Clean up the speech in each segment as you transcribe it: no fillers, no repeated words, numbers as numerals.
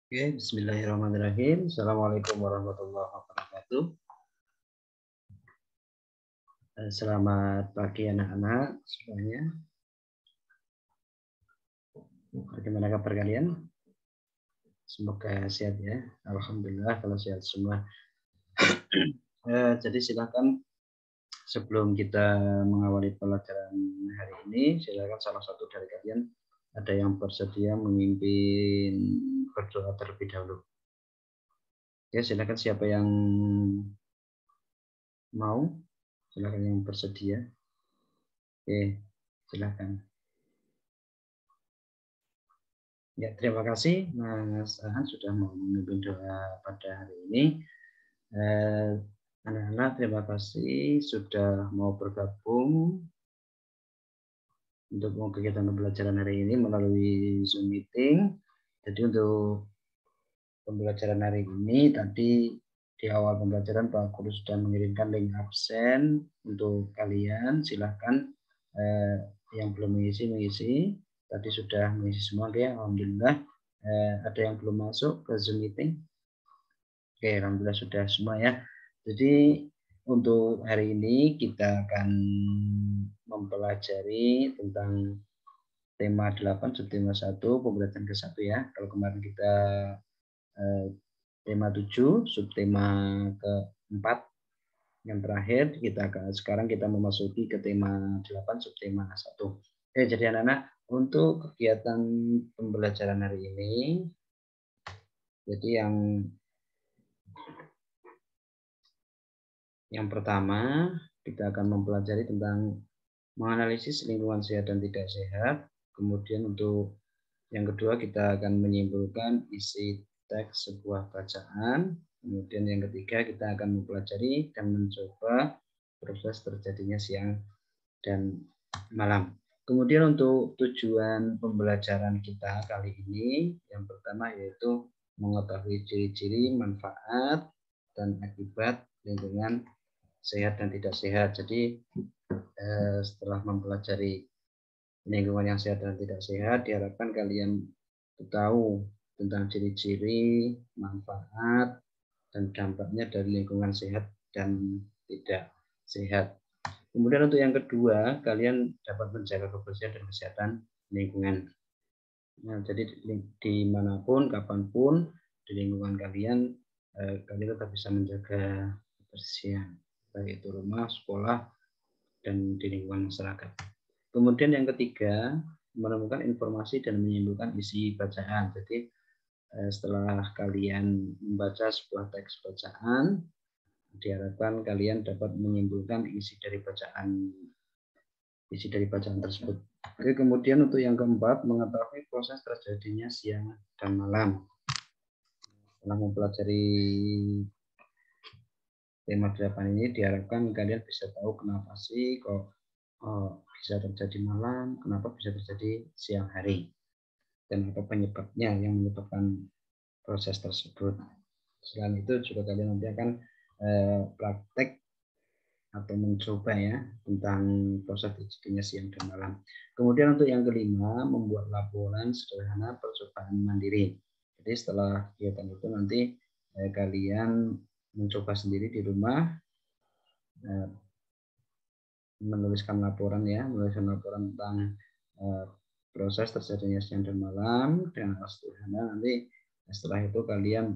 Oke, bismillahirrahmanirrahim. Assalamualaikum warahmatullahi wabarakatuh. Selamat pagi anak-anak semuanya. Bagaimana kabar kalian? Semoga sehat ya. Alhamdulillah kalau sehat semua. Jadi silakan sebelum kita mengawali pelajaran hari ini, silakan salah satu dari kalian ada yang bersedia memimpin berdoa terlebih dahulu. Ya, silakan siapa yang mau, silakan yang bersedia. Oke, silakan. Ya, terima kasih Mas Ahan sudah mau memimpin doa pada hari ini. Anak-anak, terima kasih sudah mau bergabung untuk kegiatan pembelajaran hari ini melalui Zoom meeting. Jadi untuk pembelajaran hari ini tadi di awal pembelajaran Pak Guru sudah mengirimkan link absen untuk kalian. Silahkan yang belum mengisi. Tadi sudah mengisi semua ya, alhamdulillah. Ada yang belum masuk ke Zoom meeting? Oke, alhamdulillah sudah semua ya. Jadi untuk hari ini kita akan mempelajari tentang tema 8 subtema 1 pembelajaran ke-1 ya. Kalau kemarin kita tema 7 subtema ke-4 yang terakhir, sekarang kita memasuki ke tema 8 subtema 1. Oke, jadi anak-anak untuk kegiatan pembelajaran hari ini, jadi yang pertama kita akan mempelajari tentang menganalisis lingkungan sehat dan tidak sehat. Kemudian untuk yang kedua kita akan menyimpulkan isi teks sebuah bacaan. Kemudian yang ketiga kita akan mempelajari dan mencoba proses terjadinya siang dan malam. Kemudian untuk tujuan pembelajaran kita kali ini, yang pertama yaitu mengetahui ciri-ciri, manfaat, dan akibat lingkungan sehat dan tidak sehat. Jadi setelah mempelajari lingkungan yang sehat dan tidak sehat, diharapkan kalian tahu tentang ciri-ciri, manfaat, dan dampaknya dari lingkungan sehat dan tidak sehat. Kemudian untuk yang kedua, kalian dapat menjaga kebersihan dan kesehatan lingkungan. Nah, jadi dimanapun, kapanpun, di lingkungan kalian, kalian tetap bisa menjaga kebersihan, baik itu rumah, sekolah, dan di lingkungan masyarakat. Kemudian yang ketiga, menemukan informasi dan menyimpulkan isi bacaan. Jadi setelah kalian membaca sebuah teks bacaan, diharapkan kalian dapat menyimpulkan isi dari bacaan tersebut. Oke, kemudian untuk yang keempat, mengetahui proses terjadinya siang dan malam. Setelah mempelajari tema 8 ini, diharapkan kalian bisa tahu kenapa sih kok bisa terjadi malam, kenapa bisa terjadi siang hari, dan apa penyebabnya yang menyebabkan proses tersebut. Selain itu juga kalian nanti akan praktek atau mencoba ya tentang proses terjadinya siang dan malam. Kemudian untuk yang kelima, membuat laporan sederhana percobaan mandiri. Jadi setelah kegiatan itu nanti kalian mencoba sendiri di rumah, menuliskan laporan tentang proses terjadinya siang dan malam dengan sederhana. Nanti setelah itu kalian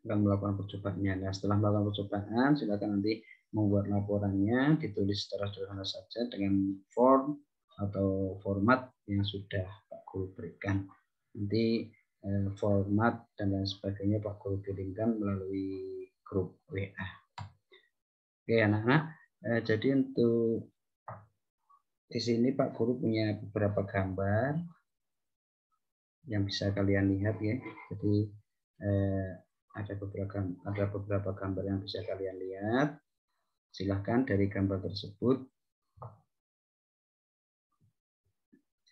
akan melakukan percobaannya. Nah, setelah melakukan percobaan, silakan nanti membuat laporannya, ditulis secara sederhana saja dengan form atau format yang sudah Pak Guru berikan. Nanti format dan lain sebagainya Pak Guru kirimkan melalui grup WA. Oke anak-anak, jadi untuk di sini Pak Guru punya beberapa gambar yang bisa kalian lihat ya. Jadi ada beberapa gambar yang bisa kalian lihat. Silahkan dari gambar tersebut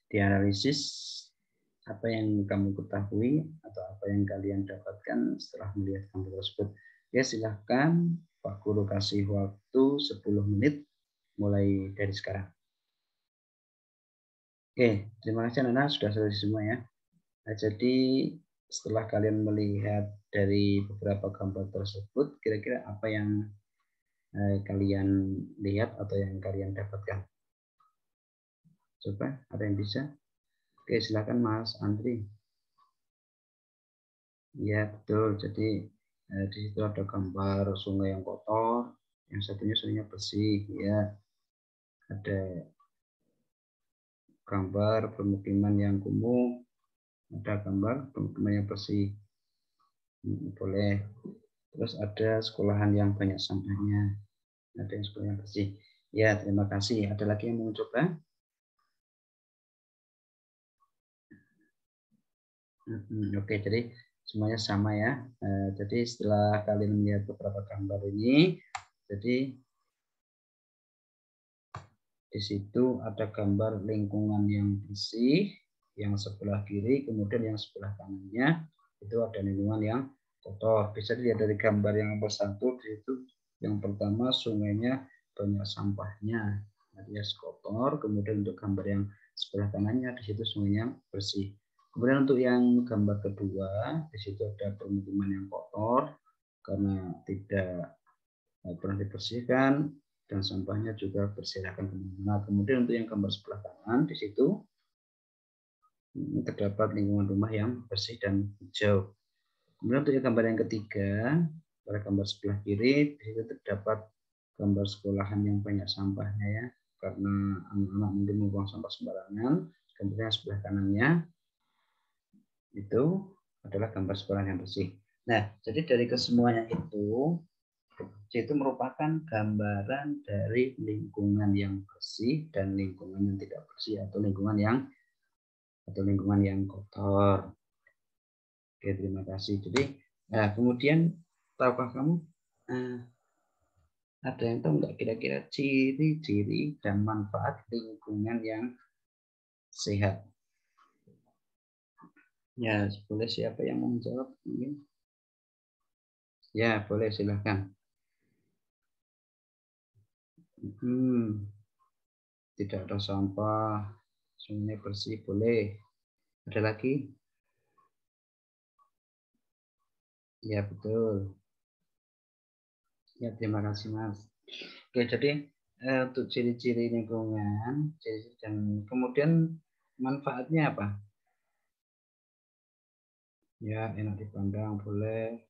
dianalisis apa yang kamu ketahui atau apa yang kalian dapatkan setelah melihat gambar tersebut. Ya, silahkan Pak Guru kasih waktu 10 menit mulai dari sekarang. Oke, terima kasih anak-anak sudah selesai semua ya. Nah, jadi setelah kalian melihat dari beberapa gambar tersebut, kira-kira apa yang kalian lihat atau yang kalian dapatkan? Coba, ada yang bisa? Oke, silakan Mas Andri. Ya, betul. Jadi di situ ada gambar sungai yang kotor, yang satunya sungainya bersih, ya. Ada gambar permukiman yang kumuh, ada gambar permukiman yang bersih. Boleh. Terus ada sekolahan yang banyak sampahnya, ada yang sekolah yang bersih. Ya, terima kasih. Ada lagi yang mau coba? Oke, jadi semuanya sama ya. Jadi setelah kalian melihat beberapa gambar ini, jadi di situ ada gambar lingkungan yang bersih, yang sebelah kiri, kemudian yang sebelah kanannya itu ada lingkungan yang kotor. Bisa dilihat dari gambar yang nomor 1 di situ. Yang pertama sungainya banyak sampahnya, alias kotor. Kemudian untuk gambar yang sebelah kanannya di situ sungainya bersih. Kemudian untuk yang gambar kedua, di situ ada permukiman yang kotor karena tidak pernah dibersihkan dan sampahnya juga berserakan kemana-mana. Kemudian untuk yang gambar sebelah kanan, di situ terdapat lingkungan rumah yang bersih dan hijau. Kemudian untuk yang gambar yang ketiga, pada gambar sebelah kiri, di situ terdapat gambar sekolahan yang banyak sampahnya ya, karena anak-anak mungkin membuang sampah sembarangan. Kemudian sebelah kanannya itu adalah gambar sekolah yang bersih. Nah, jadi dari kesemuanya itu merupakan gambaran dari lingkungan yang bersih dan lingkungan yang tidak bersih atau lingkungan yang kotor. Oke, terima kasih. Jadi, kemudian tahukah kamu ada yang tahu nggak kira-kira ciri-ciri dan manfaat lingkungan yang sehat? Ya, boleh siapa yang mau menjawab? Mungkin? Ya, boleh silahkan. Tidak ada sampah, sungai bersih, boleh. Ada lagi? Ya, betul. Ya, terima kasih, Mas. Oke, jadi untuk ciri-ciri lingkungan, dan kemudian manfaatnya apa? Ya, enak dipandang, boleh.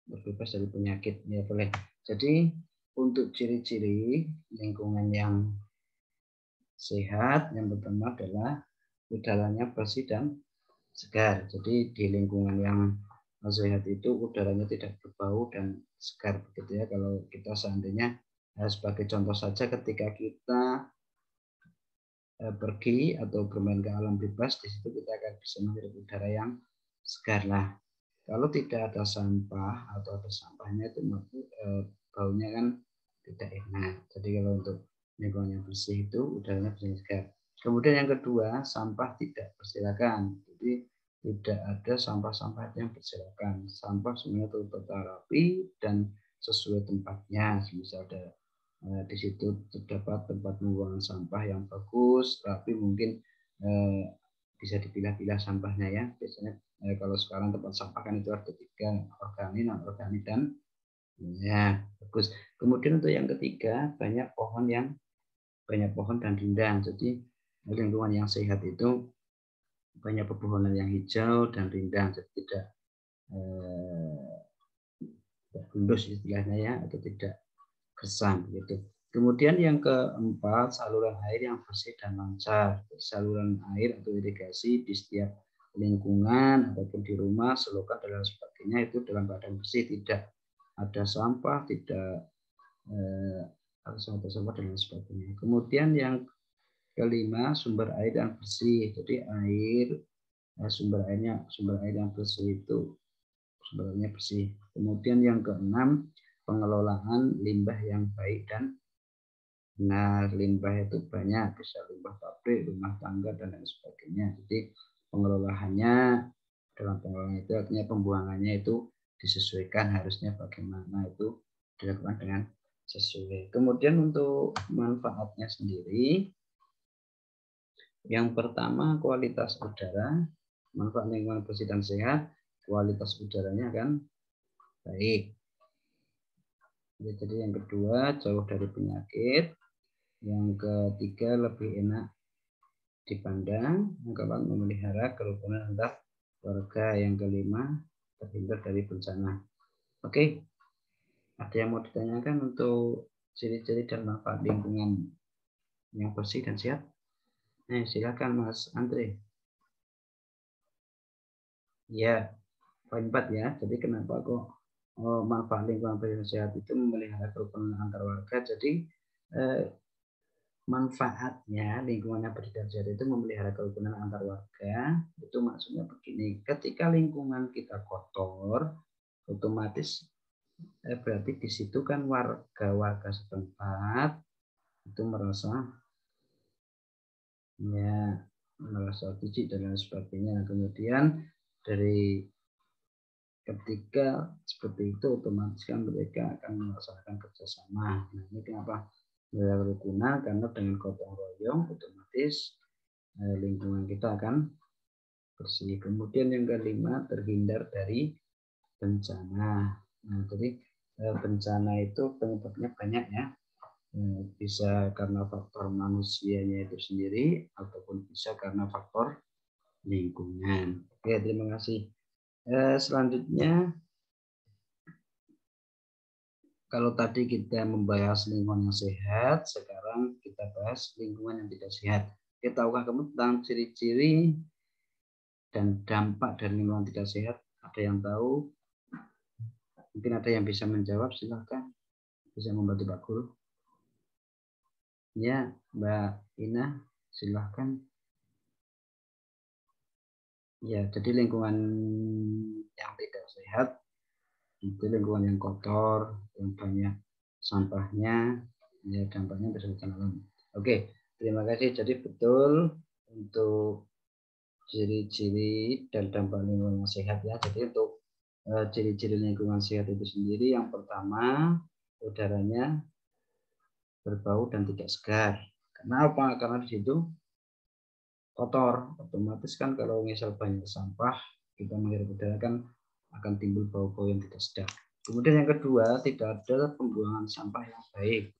Berbebas dari penyakit, ya boleh. Jadi untuk ciri-ciri lingkungan yang sehat, yang pertama adalah udaranya bersih dan segar. Jadi di lingkungan yang sehat itu udaranya tidak berbau dan segar begitu ya. Kalau kita seandainya sebagai contoh saja ketika kita pergi atau bermain ke alam bebas, di situ kita akan bisa menghirup udara yang segar lah. Kalau tidak ada sampah atau ada sampahnya itu baunya kan tidak enak. Jadi kalau untuk lingkungan yang bersih itu udaranya bersih segar. Kemudian yang kedua, sampah tidak berserakan. Jadi tidak ada sampah-sampah yang berserakan. Sampah semuanya tertata rapi dan sesuai tempatnya. Misal ada di situ terdapat tempat pembuangan sampah yang bagus, rapi, mungkin bisa dipilah-pilah sampahnya ya. Biasanya kalau sekarang tempat sampah kan itu ada 3, organik, non-organik, dan ya bagus. Kemudian untuk yang ketiga, banyak pohon dan rindang. Jadi lingkungan yang sehat itu banyak pepohonan yang hijau dan rindang, jadi tidak gundus istilahnya ya, atau tidak gersam gitu. Kemudian yang keempat, saluran air yang bersih dan lancar. Saluran air atau irigasi di setiap lingkungan ataupun di rumah, selokan dan lain sebagainya itu dalam keadaan bersih, tidak ada sampah, tidak ada sampah dan lain sebagainya. Kemudian yang kelima, sumber air yang bersih. Jadi sumber air yang bersih itu sumber airnya bersih. Kemudian yang keenam, pengelolaan limbah yang baik dan benar. Limbah itu banyak, bisa limbah pabrik, rumah tangga, dan lain sebagainya. Jadi pengelolaannya, dalam pengelolaan itu artinya pembuangannya itu disesuaikan, harusnya bagaimana itu dilakukan dengan sesuai. Kemudian untuk manfaatnya sendiri, yang pertama kualitas udara. manfaat lingkungan bersih dan sehat, kualitas udaranya akan baik. Jadi yang kedua, jauh dari penyakit. Yang ketiga, lebih enak dipandang. Yang keempat, memelihara kerukunan antar warga. Yang kelima, terhindar dari bencana. Oke, ada yang mau ditanyakan untuk ciri-ciri dan manfaat lingkungan yang bersih dan sehat? Silakan Mas Andre. Ya, poin 4 ya. Jadi kenapa kok manfaat lingkungan bersih dan sehat itu memelihara kerukunan antar warga? Jadi manfaatnya lingkungan yang bersih dan sehat itu memelihara kerukunan antar warga. Itu maksudnya begini, ketika lingkungan kita kotor, otomatis berarti di situ kan warga-warga setempat itu merasa jijik dan lain sebagainya. Kemudian dari ketika seperti itu otomatis kan mereka akan melaksanakan kerjasama. Nah, ini kenapa kerukunan, karena dengan gotong royong otomatis lingkungan kita akan bersih. Kemudian yang kelima, terhindar dari bencana. Nah, jadi bencana itu penyebabnya banyak ya. Bisa karena faktor manusianya itu sendiri ataupun bisa karena faktor lingkungan. Oke, terima kasih. Selanjutnya, kalau tadi kita membahas lingkungan yang sehat, sekarang kita bahas lingkungan yang tidak sehat. Kita tahukah kamu tentang ciri-ciri dan dampak dari lingkungan tidak sehat? Ada yang tahu? Mungkin ada yang bisa menjawab, silakan. Bisa membantu Pak Guru. Ya, Mbak Ina, silakan. Ya, jadi lingkungan yang tidak sehat itu lingkungan yang kotor, yang banyak sampahnya, ya dampaknya bersangkutan alam. Oke, terima kasih. Jadi betul untuk ciri-ciri dan dampak lingkungan yang sehat ya. Jadi untuk ciri-ciri lingkungan sehat itu sendiri, yang pertama udaranya berbau dan tidak segar. Kenapa? Karena di situ kotor. Otomatis kan kalau misal banyak sampah, kita menghirup udara kan akan timbul bau-bau yang tidak sedap. Kemudian yang kedua, tidak ada pembuangan sampah yang baik.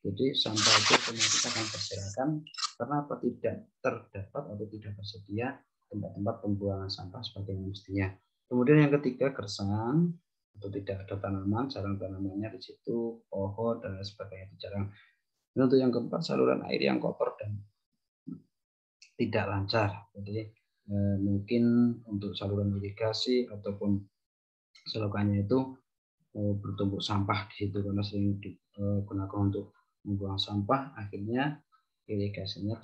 Jadi sampah itu otomatis akan berserakan karena apa? Tidak terdapat atau tidak tersedia tempat-tempat pembuangan sampah sebagai mestinya. Kemudian yang ketiga, gersang atau tidak ada tanaman, jarang tanamannya di situ, pohon dan lain sebagainya itu jarang. Dan untuk yang keempat, saluran air yang kotor dan tidak lancar. Jadi mungkin untuk saluran irigasi ataupun selokannya itu bertumpuk sampah di situ karena sering digunakan untuk membuang sampah, akhirnya irigasinya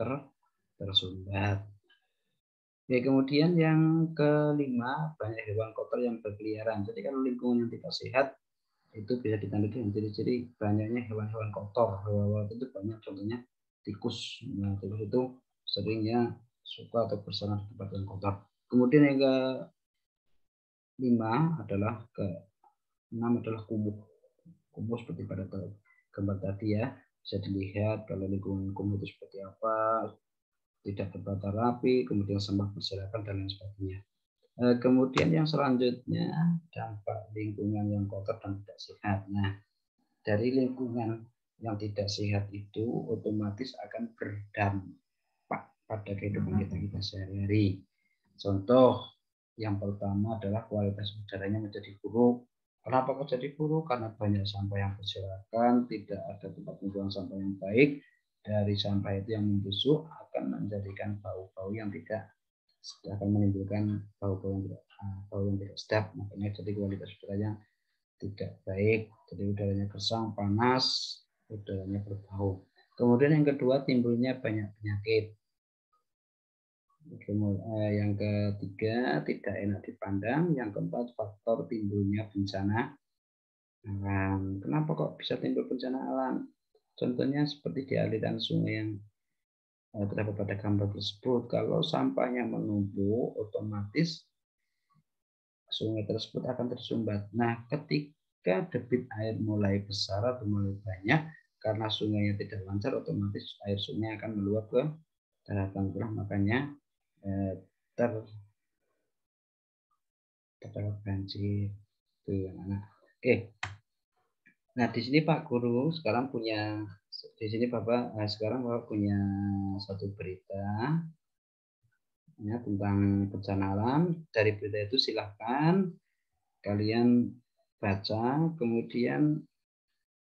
tersumbat. Ya, kemudian yang kelima, banyak hewan kotor yang berkeliaran. Jadi kalau lingkungan yang tidak sehat itu bisa ditandai dengan ciri-ciri banyaknya hewan-hewan kotor. Hewan itu banyak, contohnya tikus. Nah, tikus itu seringnya suka atau bersarang di tempat yang kotor. Kemudian yang kelima adalah keenam adalah kumuh. Kumuh seperti pada gambar tadi ya, bisa dilihat kalau lingkungan kumuh itu seperti apa, tidak terbata rapi, kemudian sampah berserakan dan lain sebagainya. Kemudian yang selanjutnya, dampak lingkungan yang kotor dan tidak sehat. Nah, dari lingkungan yang tidak sehat itu otomatis akan berdampak pada kehidupan kita sehari-hari. Contoh yang pertama adalah kualitas udaranya menjadi buruk. Kenapa kok jadi buruk? Karena banyak sampah yang berserakan, tidak ada tempat pembuangan sampah yang baik. Dari sampah itu yang membusuk akan menjadikan bau-bau yang tidak, akan menimbulkan bau-bau yang tidak sedap. Makanya jadi kualitas udaranya tidak baik. Jadi udaranya gersang, panas, udaranya berbau. Kemudian yang kedua, timbulnya banyak penyakit. Yang ketiga, tidak enak dipandang. Yang keempat, faktor timbulnya bencana alam. Kenapa kok bisa timbul bencana alam? Contohnya seperti di aliran sungai yang terdapat pada gambar tersebut. Kalau sampahnya menumpuk, otomatis sungai tersebut akan tersumbat. Nah, ketika debit air mulai besar atau mulai banyak, karena sungainya tidak lancar, otomatis air sungai akan meluap ke daratan curah. Makanya banjir. Tuh, anak. Oke. Nah, di sini Pak Guru sekarang punya, di sini Bapak sekarang Bapak punya satu berita ya, tentang bencana alam. Dari berita itu silahkan kalian baca, kemudian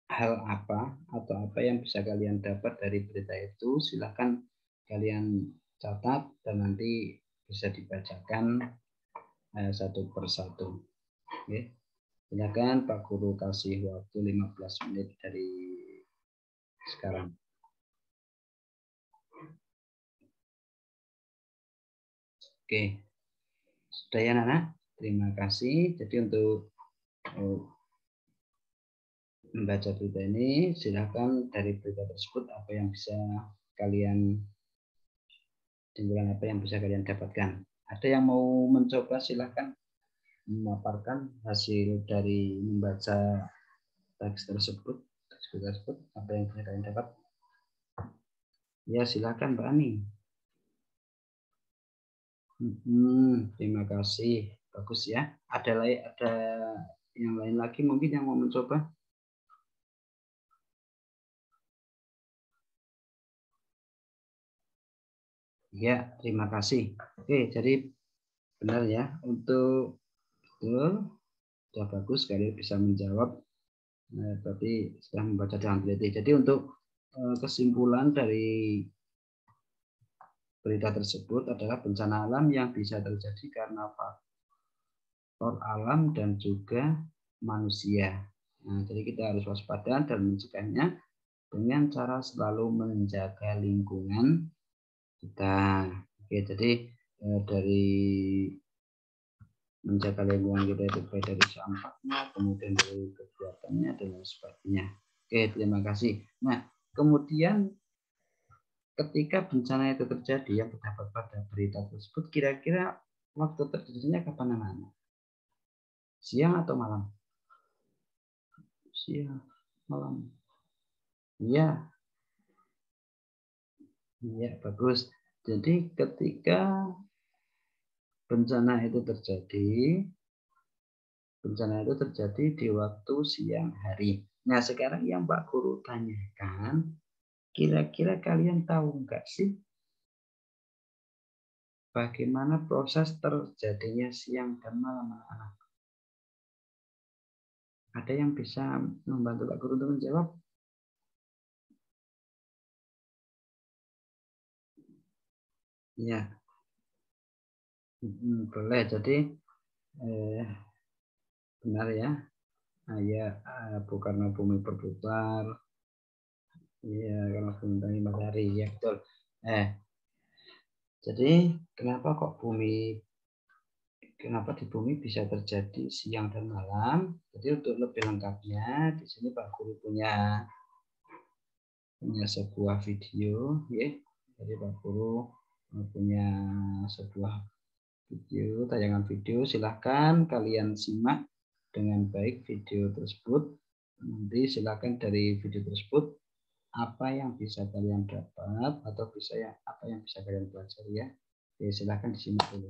hal apa atau apa yang bisa kalian dapat dari berita itu silahkan kalian catat dan nanti bisa dibacakan satu persatu. Oke. Silakan Pak Guru kasih waktu 15 menit dari sekarang. Oke. Sudah ya Nana? Terima kasih. Jadi untuk membaca berita ini, silakan dari berita tersebut apa yang bisa kalian, kesimpulan apa yang bisa kalian dapatkan. Ada yang mau mencoba silahkan memaparkan hasil dari membaca teks tersebut, apa yang bisa kalian dapat. Ya silakan Mbak Ani. Terima kasih, bagus ya. Ada yang lain lagi mungkin yang mau mencoba? Ya, terima kasih. Oke, jadi benar ya, untuk itu sudah bagus kalian bisa menjawab. Berarti sudah membaca dengan teliti. Jadi untuk kesimpulan dari berita tersebut adalah bencana alam yang bisa terjadi karena faktor alam dan juga manusia. Nah, jadi kita harus waspada dan mencegahnya dengan cara selalu menjaga lingkungan kita. Oke, jadi dari menjaga lingkungan kita itu baik dari sampahnya, kemudian dari kegiatannya dan lain sebagainya. Oke, terima kasih. Nah, kemudian ketika bencana itu terjadi yang terdapat pada berita tersebut, kira-kira waktu terjadinya kapan namanya? Siang atau malam? Siang, malam. Iya. Iya, bagus. Jadi ketika bencana itu terjadi di waktu siang hari. Nah, sekarang yang Pak Guru tanyakan, kira-kira kalian tahu nggak sih bagaimana proses terjadinya siang dan malam anak-anak? Ada yang bisa membantu Pak Guru untuk menjawab? Ya, boleh. Jadi benar ya. Ya, karena bumi berputar. Iya, karena bumi matahari. Ya betul. Jadi kenapa di bumi bisa terjadi siang dan malam? Jadi untuk lebih lengkapnya di sini Pak Guru punya sebuah video, ya. Jadi Pak Guru punya sebuah video, tayangan video. Silahkan kalian simak dengan baik video tersebut. Nanti silahkan dari video tersebut apa yang bisa kalian dapat atau apa yang bisa kalian pelajari ya. Oke, silahkan disimak dulu.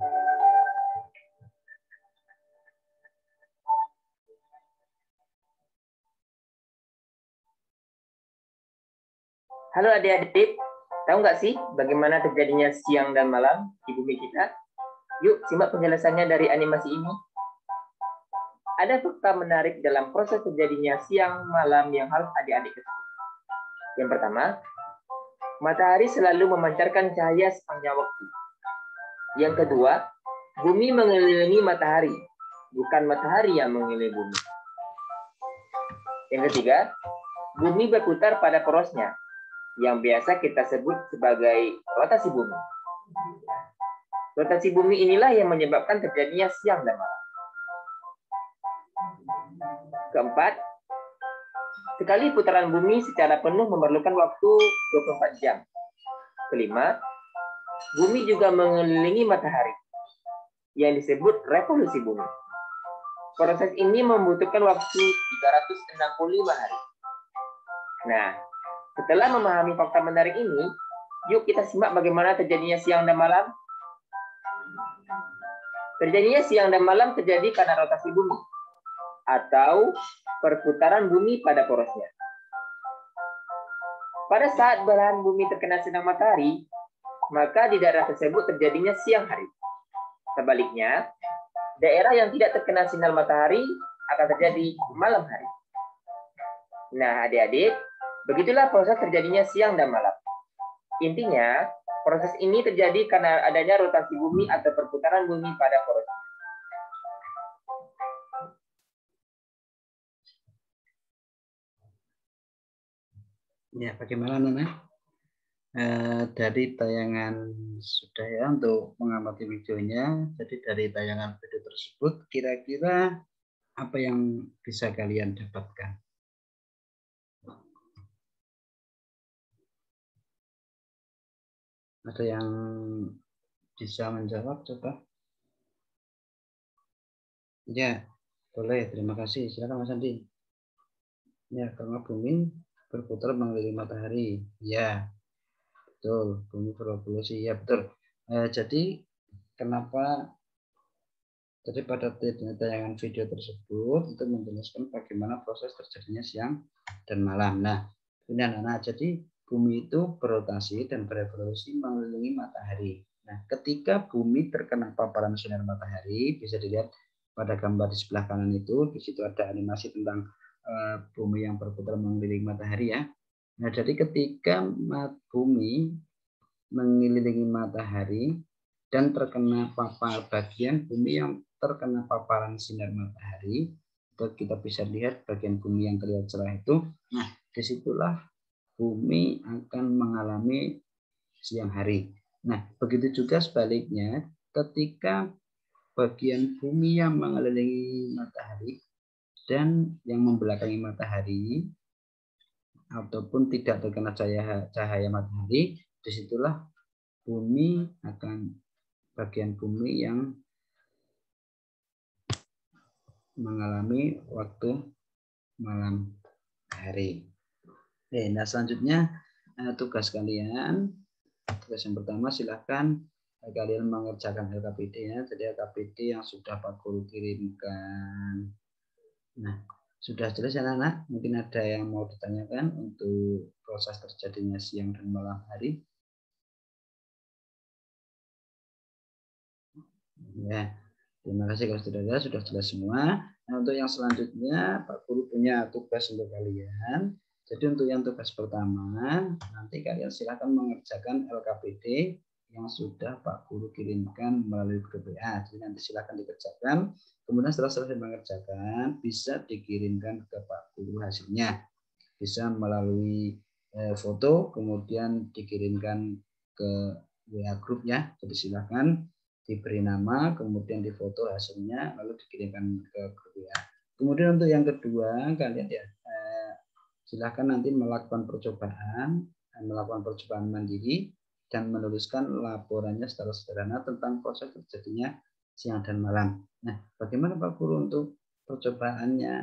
Halo adik-adik, tahu nggak sih bagaimana terjadinya siang dan malam di bumi kita? Yuk simak penjelasannya dari animasi ini. Ada fakta menarik dalam proses terjadinya siang malam yang harus adik-adik ketahui. Yang pertama, matahari selalu memancarkan cahaya sepanjang waktu. Yang kedua, bumi mengelilingi matahari, bukan matahari yang mengelilingi bumi. Yang ketiga, bumi berputar pada porosnya, yang biasa kita sebut sebagai rotasi bumi. Rotasi bumi inilah yang menyebabkan terjadinya siang dan malam. Keempat, sekali putaran bumi secara penuh memerlukan waktu 24 jam. Kelima, bumi juga mengelilingi matahari, yang disebut revolusi bumi. Proses ini membutuhkan waktu 365 hari. Nah, setelah memahami fakta menarik ini, yuk kita simak bagaimana terjadinya siang dan malam. Terjadinya siang dan malam terjadi karena rotasi bumi atau perputaran bumi pada porosnya. Pada saat belahan bumi terkena sinar matahari, maka di daerah tersebut terjadinya siang hari. Sebaliknya, daerah yang tidak terkena sinar matahari akan terjadi malam hari. Nah, adik-adik, begitulah proses terjadinya siang dan malam. Intinya, proses ini terjadi karena adanya rotasi bumi atau perputaran bumi pada porosnya. Ya, bagaimana Nana? Dari tayangan sudah ya untuk mengamati videonya. Jadi dari tayangan video tersebut, kira-kira apa yang bisa kalian dapatkan? Ada yang bisa menjawab coba? Ya, boleh. Terima kasih. Silakan Mas Andi. Ya, karena bumi berputar mengelilingi matahari. Ya, betul. Bumi berevolusi. Ya, betul. Jadi kenapa? Jadi pada tayangan video tersebut itu menjelaskan bagaimana proses terjadinya siang dan malam. Nah, ini anak-anak. Jadi bumi itu berotasi dan berevolusi mengelilingi matahari. Nah, ketika bumi terkena paparan sinar matahari, bisa dilihat pada gambar di sebelah kanan itu, di situ ada animasi tentang bumi yang berputar mengelilingi matahari ya. Nah, jadi ketika bumi mengelilingi matahari dan terkena bagian bumi yang terkena paparan sinar matahari, itu kita bisa lihat bagian bumi yang terlihat cerah itu. Nah, disitulah bumi akan mengalami siang hari. Nah, begitu juga sebaliknya, ketika bagian bumi yang mengelilingi matahari dan yang membelakangi matahari ataupun tidak terkena cahaya matahari, disitulah bumi akan bagian bumi yang mengalami waktu malam hari. Oke, nah selanjutnya tugas kalian. Tugas yang pertama silahkan kalian mengerjakan LKPD ya. Jadi LKPD yang sudah Pak Guru kirimkan. Nah, sudah jelas ya anak-anak? Mungkin ada yang mau ditanyakan untuk proses terjadinya siang dan malam hari. Ya, terima kasih kalau sudah jelas semua. Nah, untuk yang selanjutnya, Pak Guru punya tugas untuk kalian. Jadi untuk yang tugas pertama, nanti kalian silakan mengerjakan LKPD yang sudah Pak Guru kirimkan melalui grup WA. Jadi nanti silakan dikerjakan. Kemudian setelah selesai mengerjakan, bisa dikirimkan ke Pak Guru hasilnya. Bisa melalui foto, kemudian dikirimkan ke WA grup ya. Jadi silakan diberi nama, kemudian difoto hasilnya, lalu dikirimkan ke grup WA. Kemudian untuk yang kedua, kalian ya silakan nanti melakukan percobaan mandiri dan menuliskan laporannya secara sederhana tentang proses terjadinya siang dan malam. Nah, bagaimana Pak Guru untuk percobaannya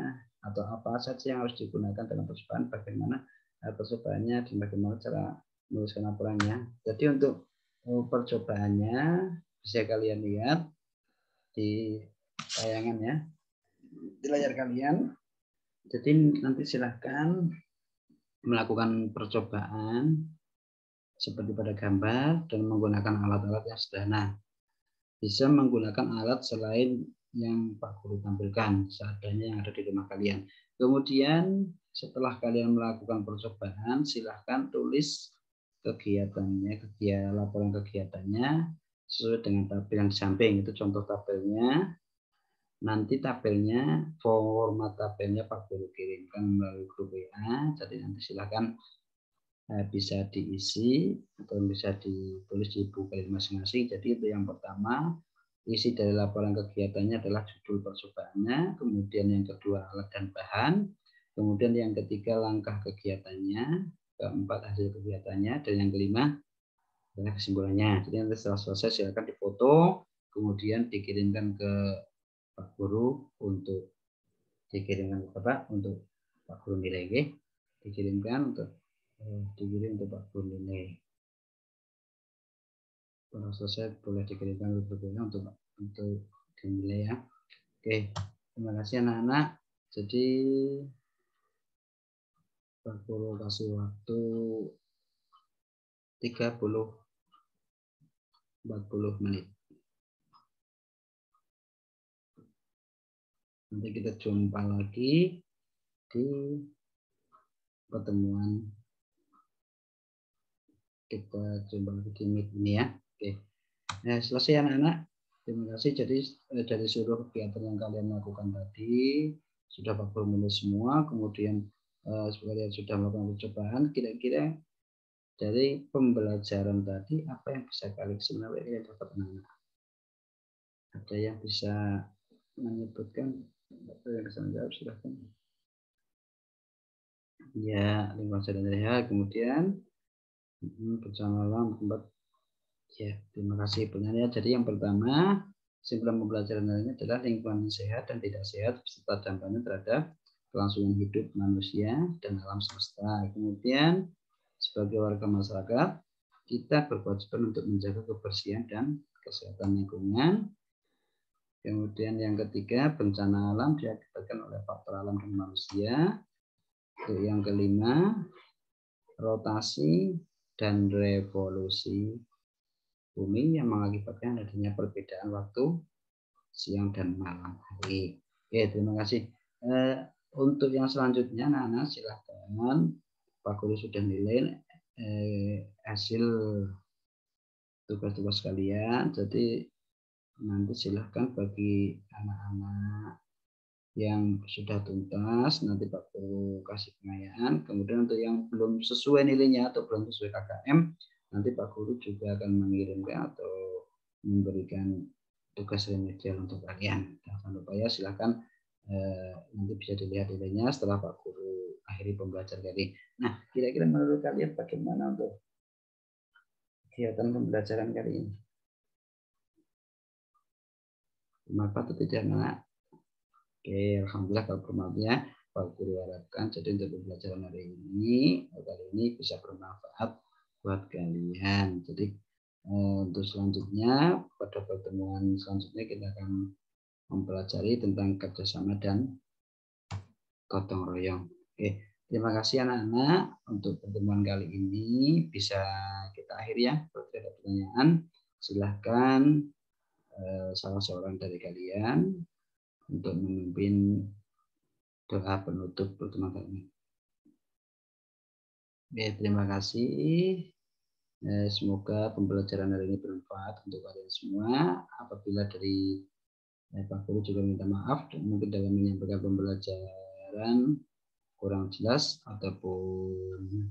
atau apa saja yang harus digunakan dalam percobaan, bagaimana percobaannya dan bagaimana cara menuliskan laporannya. Jadi untuk percobaannya bisa kalian lihat di tayangan ya, di layar kalian. Jadi nanti silahkan melakukan percobaan seperti pada gambar dan menggunakan alat-alat yang sederhana. Bisa menggunakan alat selain yang Pak Guru tampilkan seadanya yang ada di rumah kalian. Kemudian setelah kalian melakukan percobaan, silahkan tulis kegiatannya, laporan kegiatannya sesuai dengan tabel yang di samping. Itu contoh tabelnya. Nanti tabelnya, format tabelnya Pak Guru kirimkan melalui grup WA. Jadi nanti silahkan bisa diisi atau bisa ditulis di buku kalian masing-masing. Jadi itu yang pertama, isi dari laporan kegiatannya adalah judul percobaannya, kemudian yang kedua alat dan bahan, kemudian yang ketiga langkah kegiatannya, keempat hasil kegiatannya, dan yang kelima adalah kesimpulannya. Jadi nanti setelah selesai silakan difoto, kemudian dikirimkan ke Pak Guru untuk dikirimkan ke Pak untuk Pak Guru nilai, dikirim untuk Pak Guru nilai. Kalau selesai boleh dikirimkan ke grup untuk dinilai ya. Oke, terima kasih anak-anak. Jadi Pak Guru kasih waktu 40 menit. Nanti kita jumpa lagi di pertemuan kita coba lagi di Meet ini ya. Oke. Nah, selesai anak-anak. Terima kasih. Jadi dari seluruh kegiatan yang kalian lakukan tadi sudah 40 menit semua. Kemudian kalian sudah melakukan percobaan. Kira-kira dari pembelajaran tadi apa yang bisa kalian sebenarnya dapat anak-anak? Ada yang bisa menyebutkan? Atau yang bisa menjawab silahkan. Ya, lingkungan sadar dan sehat. Kemudian bencana alam tempat. Ya, terima kasih penanya. Jadi yang pertama, kesimpulan pembelajaran ini adalah lingkungan sehat dan tidak sehat serta dampaknya terhadap kelangsungan hidup manusia dan alam semesta. Kemudian sebagai warga masyarakat, kita berkewajiban untuk menjaga kebersihan dan kesehatan lingkungan. Kemudian yang ketiga, bencana alam diakibatkan oleh faktor alam dan manusia. Yang kelima, rotasi dan revolusi bumi yang mengakibatkan adanya perbedaan waktu siang dan malam hari. Oke, terima kasih. Untuk yang selanjutnya, anak-anak silahkan Pak Guru sudah nilai hasil tugas-tugas kalian. Jadi nanti silahkan bagi anak-anak yang sudah tuntas nanti Pak Guru kasih pengayaan. Kemudian untuk yang belum sesuai nilainya atau belum sesuai KKM, nanti Pak Guru juga akan mengirimkan atau memberikan tugas remedial untuk kalian. Jangan lupa ya, silahkan nanti bisa dilihat nilainya setelah Pak Guru akhiri pembelajaran kali. Nah, kira-kira menurut kalian bagaimana untuk kegiatan pembelajaran kali ini? Bermanfaat atau tidak, Nak? Oke, alhamdulillah kalau bermanfaatnya Pak Guru harapkan jadi untuk pembelajaran hari ini bisa bermanfaat buat kalian. Jadi untuk selanjutnya pada pertemuan selanjutnya kita akan mempelajari tentang kerjasama dan gotong royong. Oke, terima kasih anak-anak untuk pertemuan kali ini bisa kita akhiri ya. Kalau ada pertanyaan silahkan salah seorang dari kalian untuk memimpin doa penutup pertemuan kali ini. Oke, terima kasih. Semoga pembelajaran hari ini bermanfaat untuk kalian semua. Apabila dari Pak Guru juga minta maaf mungkin dalam menyampaikan pembelajaran kurang jelas ataupun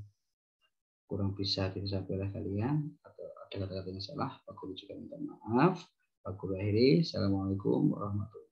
kurang bisa disampaikan oleh kalian atau ada kata-kata yang salah, Pak Guru juga minta maaf. Pak Guru akhiri. Assalamualaikum warahmatullahi wabarakatuh.